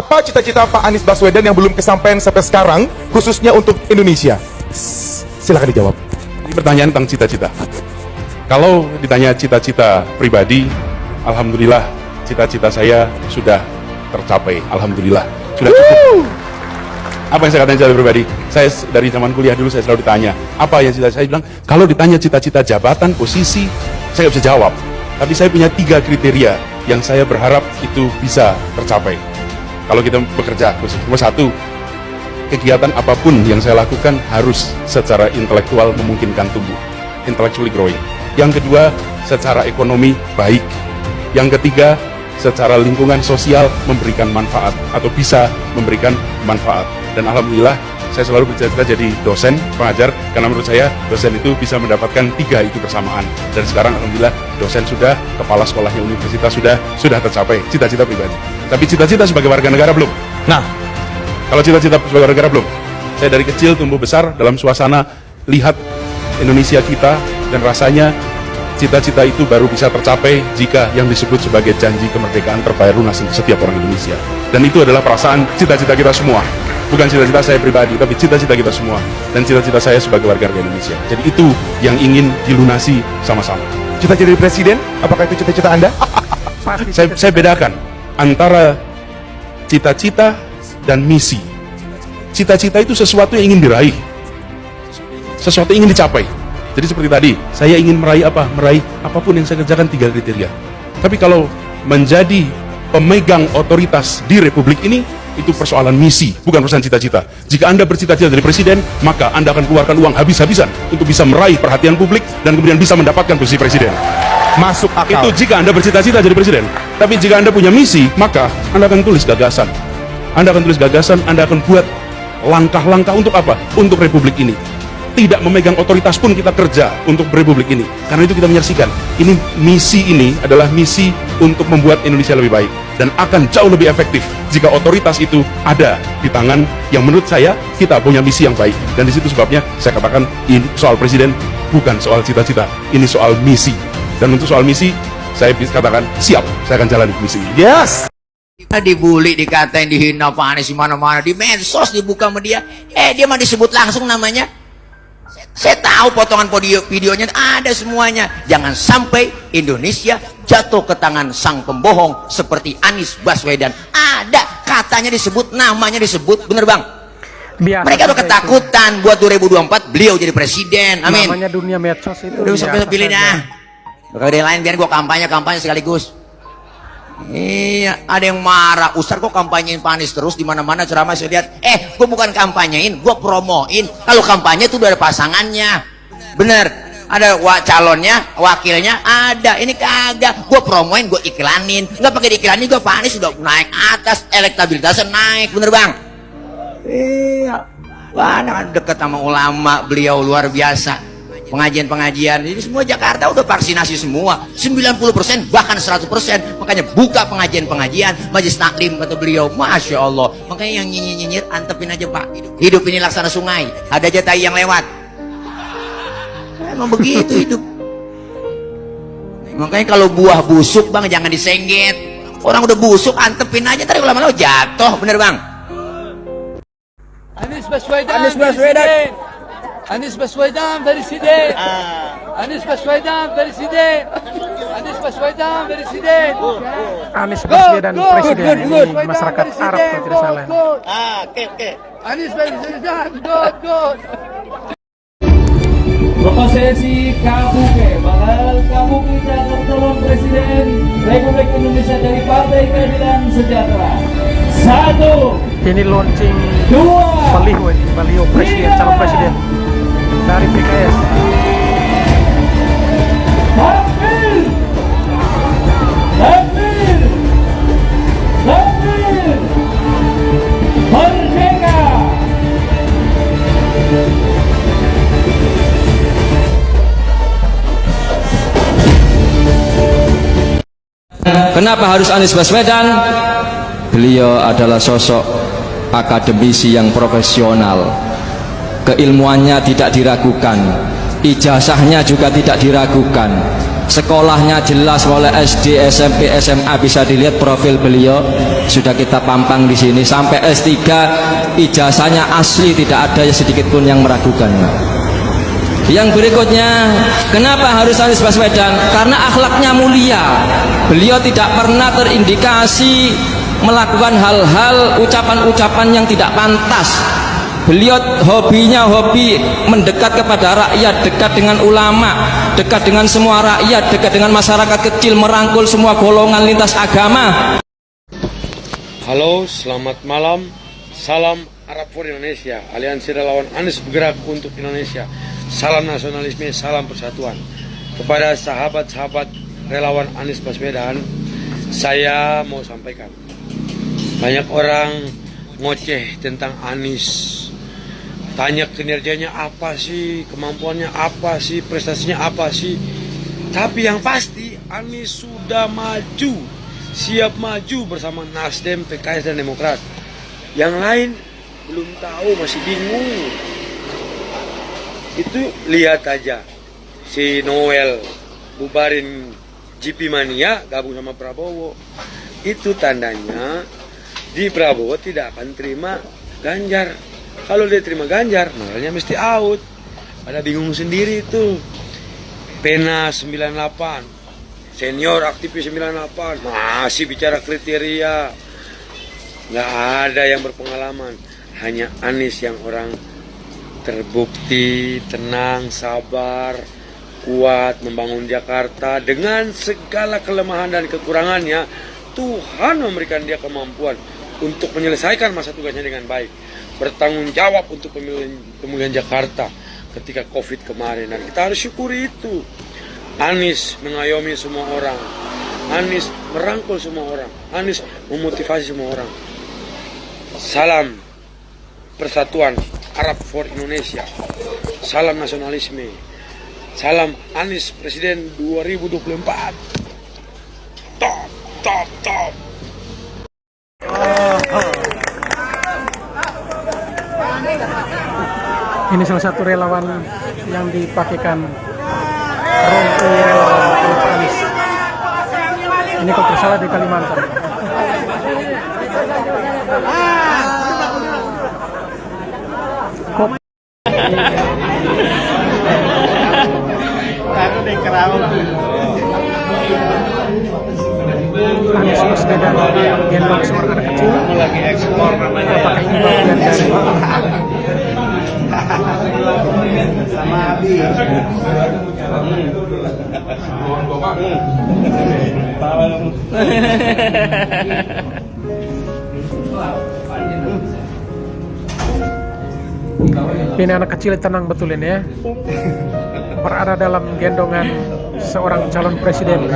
Apa cita-cita Pak Anies Baswedan yang belum kesampaian sampai sekarang, khususnya untuk Indonesia? Silakan dijawab. Ini pertanyaan tentang cita-cita. Kalau ditanya cita-cita pribadi, alhamdulillah cita-cita saya sudah tercapai. Alhamdulillah, sudah cukup. Apa yang saya katakan cita-cita pribadi? Saya dari zaman kuliah dulu saya selalu ditanya, apa yang cita-cita? Saya bilang, kalau ditanya cita-cita jabatan, posisi, saya nggak bisa jawab. Tapi saya punya 3 kriteria yang saya berharap itu bisa tercapai. Kalau kita bekerja, nomor 1, kegiatan apapun yang saya lakukan harus secara intelektual memungkinkan tumbuh, intellectually growing. Yang kedua, secara ekonomi baik. Yang ketiga, secara lingkungan sosial memberikan manfaat atau bisa memberikan manfaat. Dan alhamdulillah saya selalu bercita-cita jadi dosen, pengajar, karena menurut saya dosen itu bisa mendapatkan 3 itu bersamaan. Dan sekarang alhamdulillah dosen sudah, kepala sekolahnya universitas sudah tercapai, cita-cita pribadi. Tapi cita-cita sebagai warga negara belum. Nah, kalau cita-cita sebagai warga negara belum. Saya dari kecil tumbuh besar dalam suasana lihat Indonesia kita, dan rasanya cita-cita itu baru bisa tercapai jika yang disebut sebagai janji kemerdekaan terbayar lunas untuk setiap orang Indonesia. Dan itu adalah perasaan cita-cita kita semua. Bukan cita-cita saya pribadi, tapi cita-cita kita semua. Dan cita-cita saya sebagai warga negara Indonesia. Jadi itu yang ingin dilunasi sama-sama. Cita-cita jadi presiden, apakah itu cita-cita Anda? Saya bedakan antara cita-cita dan misi. Cita-cita itu sesuatu yang ingin diraih, sesuatu yang ingin dicapai. Jadi seperti tadi, saya ingin meraih apa? Meraih apapun yang saya kerjakan 3 kriteria. Tapi kalau menjadi pemegang otoritas di Republik ini, itu persoalan misi, bukan persoalan cita-cita. Jika Anda bercita-cita jadi presiden, maka Anda akan keluarkan uang habis-habisan untuk bisa meraih perhatian publik dan kemudian bisa mendapatkan posisi presiden. Masuk akal. Itu jika Anda bercita-cita jadi presiden. Tapi jika Anda punya misi, maka Anda akan tulis gagasan. Anda akan tulis gagasan, Anda akan buat langkah-langkah untuk apa? Untuk Republik ini. Tidak memegang otoritas pun kita kerja untuk Republik ini. Karena itu kita menyaksikan, misi ini adalah misi untuk membuat Indonesia lebih baik. Dan akan jauh lebih efektif jika otoritas itu ada di tangan yang menurut saya kita punya misi yang baik. Dan di situ sebabnya saya katakan ini soal presiden bukan soal cita-cita, ini soal misi. Dan untuk soal misi, saya bisa katakan siap, saya akan jalani misi ini. Yes! Dibully, dikatain, dihina Pak Anies di mana-mana, di medsos dibuka sama dia. Dia mah disebut langsung namanya. Saya tahu potongan videonya ada semuanya. Jangan sampai Indonesia jatuh ke tangan sang pembohong seperti Anies Baswedan. Ada katanya disebut, namanya disebut, bener bang? Biasa, mereka udah ketakutan itu. Buat 2024 beliau jadi presiden. Amin. Namanya dunia medsos itu. Udah bisa pilih dah. Kalau yang lain biar gua kampanye sekaligus. Iya, ada yang marah. Ustaz kok kampanyein Pak Anies terus di mana-mana ceramah saya lihat. Gue bukan kampanyein, gue promoin. Kalau kampanye itu udah ada pasangannya. Bener. Ada calonnya, wakilnya ada. Ini kagak. Gue promoin, gue iklanin. Nggak pakai diiklanin, gue Pak Anies sudah naik atas, elektabilitasnya naik. Bener bang? Iya. Wah, deket sama ulama, beliau luar biasa. Pengajian-pengajian ini semua Jakarta udah vaksinasi semua 90% bahkan 100%. Makanya buka pengajian-pengajian majelis taklim kata beliau. Masya Allah. Makanya yang nyinyir antepin aja Pak, hidup ini laksana sungai, ada aja tai yang lewat. Emang begitu hidup. Makanya kalau buah busuk bang jangan disengget. Orang udah busuk antepin aja, ntar lama-lama jatuh. Bener bang? Anies Baswedan Anies Baswedan presiden. Anies Baswedan presiden. Anies Baswedan presiden. Anies Baswedan presiden ini masyarakat Arab kalau tidak salah. Oke. Anies Baswedan good. Prosesi Kabuke, bakal Kabuke calon calon presiden Republik Indonesia dari Partai Keadilan Sejahtera. 1. Ini launching 2. baliho presiden, calon presiden dari PKS. Takbir Merdeka. Kenapa harus Anies Baswedan? Beliau adalah sosok akademisi yang profesional, keilmuannya tidak diragukan, ijazahnya juga tidak diragukan, sekolahnya jelas mulai SD, SMP, SMA, bisa dilihat profil beliau sudah kita pampang di sini sampai S3, ijazahnya asli, tidak ada sedikit pun yang meragukan. Yang berikutnya, kenapa harus Anies Baswedan? Karena akhlaknya mulia. Beliau tidak pernah terindikasi melakukan hal-hal, ucapan-ucapan yang tidak pantas. Beliau hobinya hobi mendekat kepada rakyat, dekat dengan ulama, dekat dengan semua rakyat, dekat dengan masyarakat kecil, merangkul semua golongan lintas agama. Halo, selamat malam. Salam Arab for Indonesia. Aliansi Relawan Anies bergerak untuk Indonesia. Salam nasionalisme, salam persatuan. Kepada sahabat-sahabat relawan Anies Baswedan, saya mau sampaikan. Banyak orang ngoceh tentang Anies. Tanya kinerjanya apa sih, kemampuannya apa sih, prestasinya apa sih. Tapi yang pasti Anies sudah maju, siap maju bersama Nasdem, PKS dan Demokrat. Yang lain belum tahu, masih bingung. Itu lihat aja si Noel bubarin GP Mania gabung sama Prabowo. Itu tandanya di Prabowo tidak akan terima Ganjar. Kalau dia terima Ganjar, Noelnya mesti out. Pada bingung sendiri itu. Pena 98, senior aktivis 98, masih bicara kriteria. Nggak ada yang berpengalaman, hanya Anies yang orang terbukti, tenang, sabar, kuat membangun Jakarta dengan segala kelemahan dan kekurangannya. Tuhan memberikan dia kemampuan untuk menyelesaikan masa tugasnya dengan baik, bertanggung jawab untuk pemulihan Jakarta ketika COVID kemarin, dan kita harus syukuri itu. Anies mengayomi semua orang, Anies merangkul semua orang, Anies memotivasi semua orang. Salam persatuan Arab for Indonesia, salam nasionalisme, salam Anies Presiden 2024. Top, top, top. Ini salah satu relawan yang dipakaikan rompi relawan untuk Anies. Ini kalau tidak salah di Kalimantan. Anies Baswedan gendong seorang anak kecil. Lagi ekspor namanya. Pakai bagian dari sama Abi. Ini anak kecil tenang betul ini ya. Berada dalam gendongan seorang calon presiden.